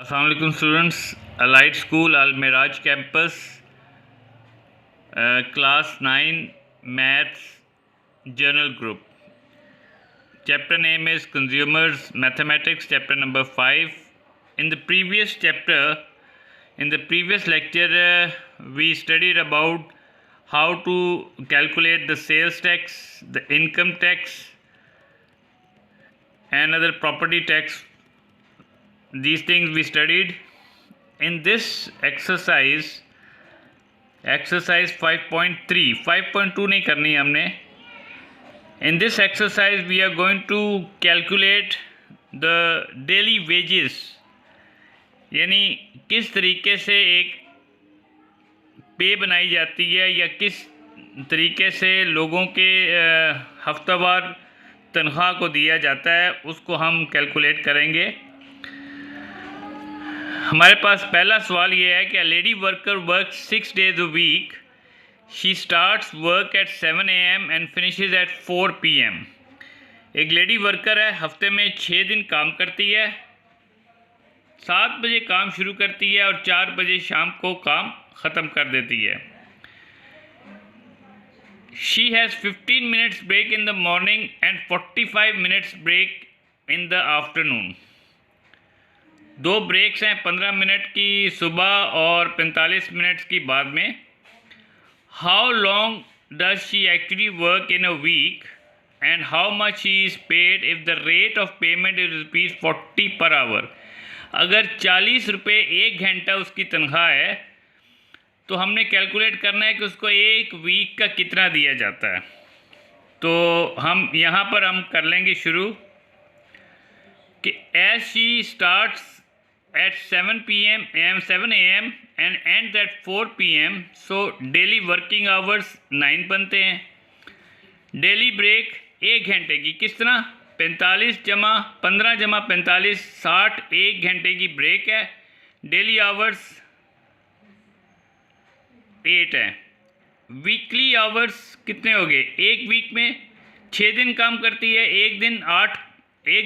Assalamualaikum students, Allied School Al Miraj campus, class 9 maths journal group. Chapter name is Consumers Mathematics, chapter number 5. In the previous lecture, we studied about how to calculate the sales tax, the income tax and other property tax. These things we studied. In this exercise 5.2 नहीं करनी है हमने. In this exercise we are going to calculate the daily wages, यानी किस तरीके से एक पे बनाई जाती है या किस तरीके से लोगों के हफ्तावार तनख्वाह को दिया जाता है, उसको हम कैलकुलेट करेंगे. हमारे पास पहला सवाल ये है कि lady worker work 6 days a week. She starts work at 7 AM and finishes at 4 PM. एक लेडी वर्कर है, हफ्ते में 6 दिन काम करती है, 7 बजे काम शुरू करती है और 4 बजे शाम को काम ख़त्म कर देती है. She has 15 minutes break in the morning and 45 minutes break in the afternoon. 2 breaks हैं, 15 मिनट की सुबह और 45 मिनट्स की बाद में. How long does she actually work in a week and how much she is paid if the rate of payment is ₹40 per our. अगर 40 रुपये 1 घंटा उसकी तनख्वाह है तो हमने कैलकुलेट करना है कि उसको एक वीक का कितना दिया जाता है. तो हम यहाँ पर हम कर लेंगे शुरू कि as she starts at 7 AM and ends at 4 PM, so daily working hours 9 बनते हैं. डेली ब्रेक 1 घंटे की किस तरह 45 जमा 15 जमा 45 60 1 घंटे की ब्रेक है. डेली आवर्स 8 हैं. वीकली आवर्स कितने हो गए, एक वीक में 6 दिन काम करती है, एक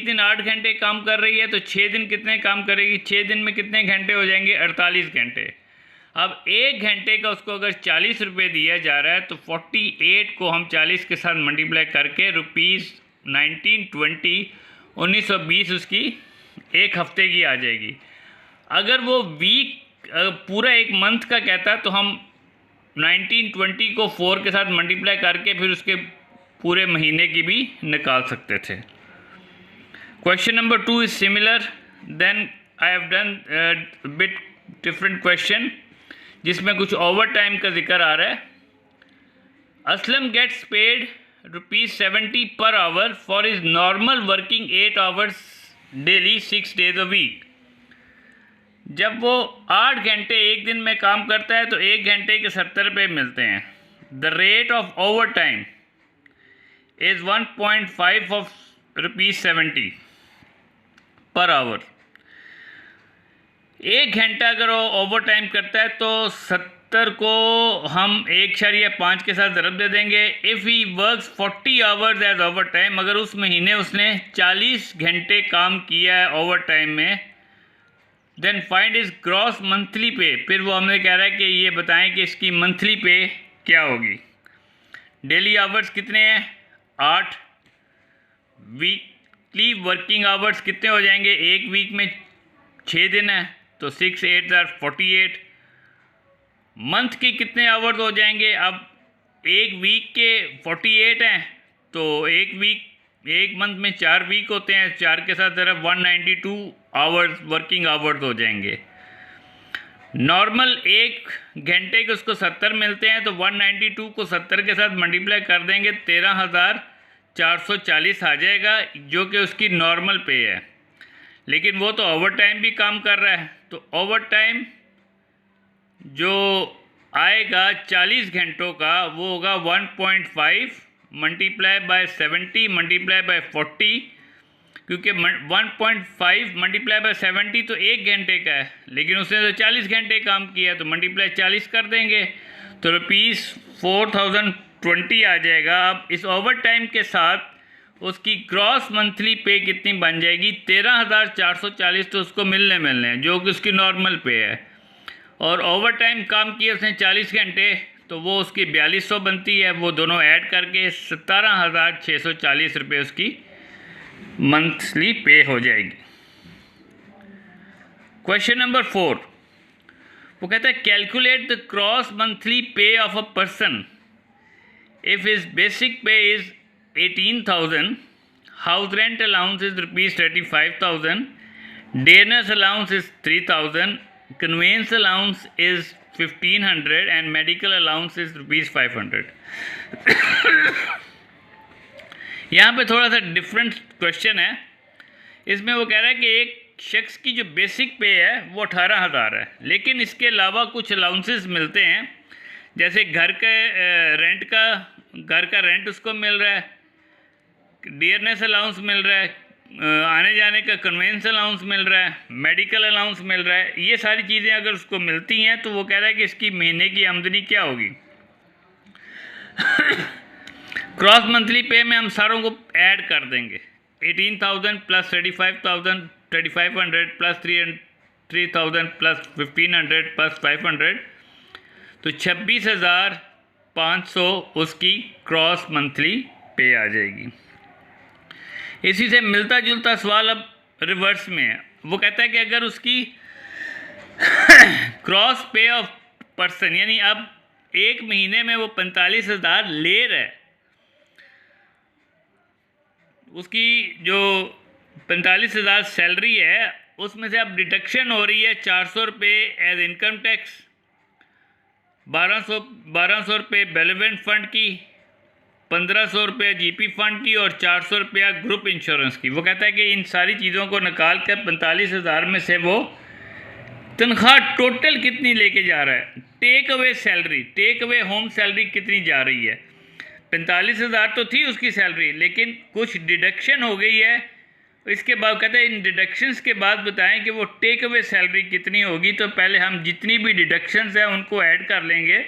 दिन 8 घंटे काम कर रही है, तो 6 दिन कितने काम करेगी, 6 दिन में कितने घंटे हो जाएंगे 48 घंटे. अब 1 घंटे का उसको अगर 40 रुपये दिया जा रहा है तो 48 को हम 40 के साथ मल्टीप्लाई करके ₹1920 उसकी एक हफ्ते की आ जाएगी. अगर वो वीक पूरा एक मंथ का कहता तो हम 1920 को 4 के साथ मल्टीप्लाई करके फिर उसके पूरे महीने की भी निकाल सकते थे. Question number 2 is similar. Then I have done a bit different question जिसमें कुछ ओवर टाइम का जिक्र आ रहा है. Aslam gets paid ₹70 per hour for is normal working 8 hours daily 6 days a week. जब वो 8 घंटे एक दिन में काम करता है तो 1 घंटे के 70 रुपये मिलते हैं. The rate of over time is 1.5 of ₹70 per our. 1 घंटा अगर वो ओवर टाइम करता है तो 70 को हम 1.5 के साथ ज़रब दे देंगे. If he works 40 hours as over time, अगर उस महीने उसने 40 घंटे काम किया है ओवर टाइम में, then find is gross monthly pay. फिर वो हमने कह रहा है कि ये बताएं कि इसकी मंथली पे क्या होगी. डेली आवर्स कितने हैं 8. वीकली वर्किंग आवर्स कितने हो जाएंगे, एक वीक में 6 दिन है तो 6 8 are 48. मंथ के कितने आवर्स हो जाएंगे, अब एक वीक के 48 हैं तो एक मंथ में 4 वीक होते हैं, 4 के साथ ज़रा 192 आवर्स वर्किंग आवर्स हो जाएंगे. नॉर्मल 1 घंटे के उसको 70 मिलते हैं तो 192 को 70 के साथ मल्टीप्लाई कर देंगे 13,440 आ जाएगा, जो कि उसकी नॉर्मल पे है. लेकिन वो तो ओवर टाइम भी काम कर रहा है, तो ओवर टाइम जो आएगा 40 घंटों का वो होगा 1.5 मल्टीप्लाई बाय 70 मल्टीप्लाई बाय 40, क्योंकि 1.5 मल्टीप्लाई बाय 70 तो 1 घंटे का है, लेकिन उसने तो 40 घंटे काम किया तो मल्टीप्लाई 40 कर देंगे तो ₹4020 आ जाएगा. अब इस ओवर टाइम के साथ उसकी ग्रॉस मंथली पे कितनी बन जाएगी? 13,440 तो उसको मिलने हैं, जो कि उसकी नॉर्मल पे है। और ओवर टाइम काम किया उसने 40 घंटे, तो वो उसकी 4200 बनती है। वो दोनों ऐड करके 17,640 रुपये उसकी मंथली पे हो जाएगी। क्वेश्चन नंबर 4, वो कहता है calculate the gross monthly pay of a person if his basic pay is 18,000, house rent allowance is ₹35,000, dearness allowance is 3,000, conveyance allowance is 1,500 and medical allowance is ₹500। यहाँ पे थोड़ा सा डिफरेंट क्वेश्चन है। इसमें वो कह रहा है कि एक शख्स की जो बेसिक पे है वो 18,000 है, लेकिन इसके अलावा कुछ अलाउंसेस मिलते हैं, जैसे घर का रेंट उसको मिल रहा है, डियरनेस अलाउंस मिल रहा है, आने जाने का कन्वेंस अलाउंस मिल रहा है, मेडिकल अलाउंस मिल रहा है। ये सारी चीज़ें अगर उसको मिलती हैं तो वो कह रहा है कि इसकी महीने की आमदनी क्या होगी। क्रॉस मंथली पे में हम सारों को ऐड कर देंगे, 18,000 प्लस 35,000, 3,500 प्लस 3,000 प्लस 1,500 प्लस 500, तो 26,500 उसकी क्रॉस मंथली पे आ जाएगी। इसी से मिलता जुलता सवाल अब रिवर्स में है। वो कहता है कि अगर उसकी क्रॉस पे ऑफ पर्सन, यानी अब एक महीने में वो 45,000 ले रहा है, उसकी जो 45,000 सैलरी है उसमें से अब डिडक्शन हो रही है 400 रुपये एज इनकम टैक्स, 1200 रुपये बेनिफिट फंड की, 1,500 रुपये जीपी फंड की और 400 रुपया ग्रुप इंश्योरेंस की। वो कहता है कि इन सारी चीज़ों को निकाल कर 45,000 में से वो तनख्वाह टोटल कितनी लेके जा रहा है। टेक अवे होम सैलरी कितनी जा रही है। 45,000 तो थी उसकी सैलरी, लेकिन कुछ डिडक्शन हो गई है। इसके बाद कहते हैं इन डिडक्शंस के बाद बताएं कि वो टेक अवे सैलरी कितनी होगी। तो पहले हम जितनी भी डिडक्शंस हैं उनको ऐड कर लेंगे।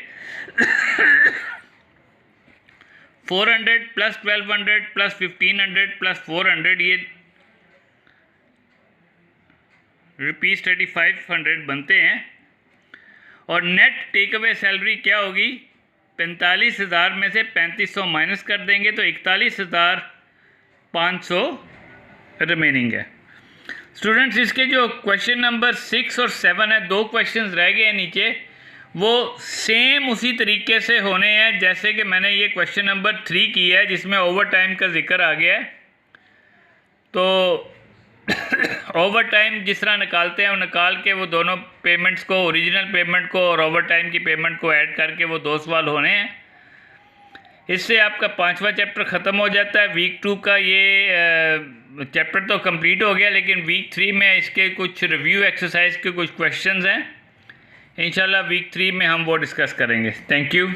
400 प्लस 1,200 प्लस 1,500 प्लस 400, ये ₹3,500 बनते हैं। और नेट टेक अवे सैलरी क्या होगी? 45,000 में से 3,500 माइनस कर देंगे तो 41,500 रिमेनिंग है। स्टूडेंट्स, इसके जो क्वेश्चन नंबर 6 और 7 है, 2 क्वेश्चंस रह गए हैं नीचे, वो सेम उसी तरीके से होने हैं जैसे कि मैंने ये क्वेश्चन नंबर 3 किया है, जिसमें ओवर टाइम का जिक्र आ गया है। तो ओवर टाइम जिस तरह निकालते हैं, वो निकाल के वो दोनों पेमेंट्स को, ओरिजिनल पेमेंट को और ओवर टाइम की पेमेंट को ऐड करके वो 2 सवाल होने हैं। इससे आपका 5वां चैप्टर ख़त्म हो जाता है। वीक 2 का ये चैप्टर तो कंप्लीट हो गया, लेकिन वीक 3 में इसके कुछ रिव्यू एक्सरसाइज के कुछ क्वेश्चंस हैं। इंशाल्लाह वीक 3 में हम वो डिस्कस करेंगे। Thank you.